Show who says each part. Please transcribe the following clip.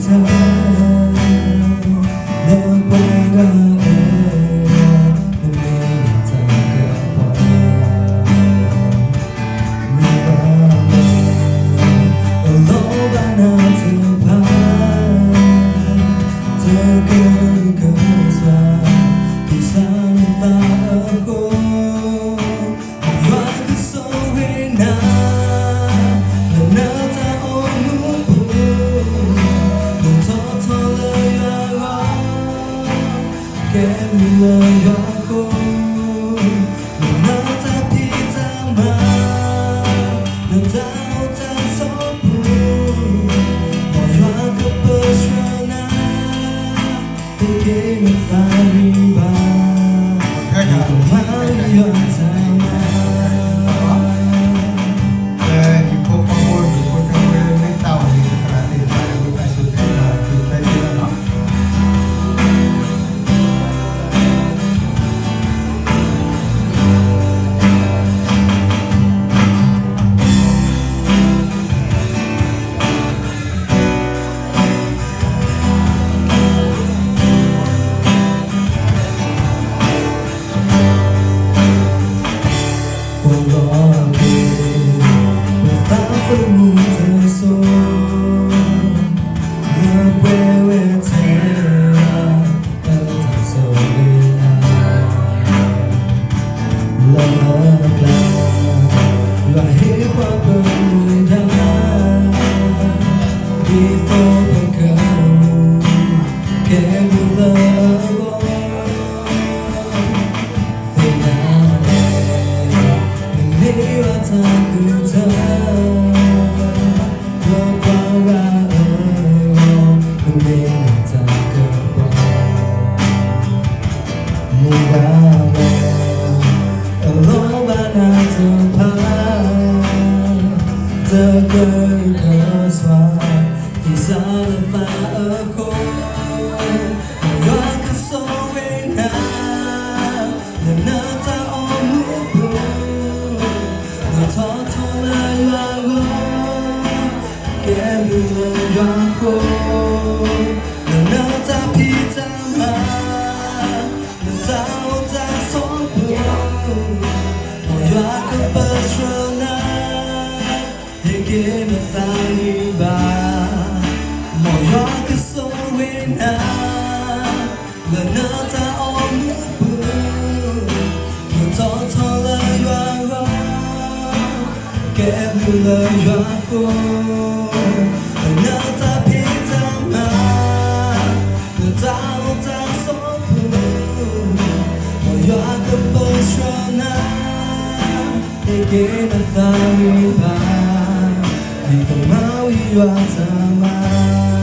Speaker 1: เธอแล้วว่าเราไม่ได้เจอกันบ่อยไม่ว่าเราโลภานาเธอพาเธอเกินเกินสว่าที่สันตาโกว่าคือโซเวนาเลยว่ากูน่าจะพิจารณาน่าจะจะสอบผู้ว่าก็เปิดช่วงนั้นที่เกี่ยวกับริบาที่ต้องมาย้อนทางมา
Speaker 2: ที่พบข้อมูลหรือคนทำเรื่องไม่เต่าในขณะที่ได้รู้ได้สุดท้ายคือได้เยอะเนาะ
Speaker 1: มีเธอสูงเมื่อเวเธอแต่ทำโซเวลาละเมอกลาว่าให้ความเป็นมือดาที่โตเป็นเกินแค่บุลาแต่นาเองไม่ว่าเธอคือเธอเธอเกิดเธอสวาที่สารฟ้าโคว่าคือโซเวนาและน่าจะอมบุเราทอดทอเลยว่าแกมีเลยว่าโคและน่าจะพิจารณาและเจ้าจะสมบูรณ์ว่าก็เปิดช่วงนั้นche mi fai va ma io che sono vena la nata om bu non to to la yo che mi la yo ko la nata pizza ma la ta ta so bu ma io che posso na e che mi fai vaที่ต้องมาวิวาทมา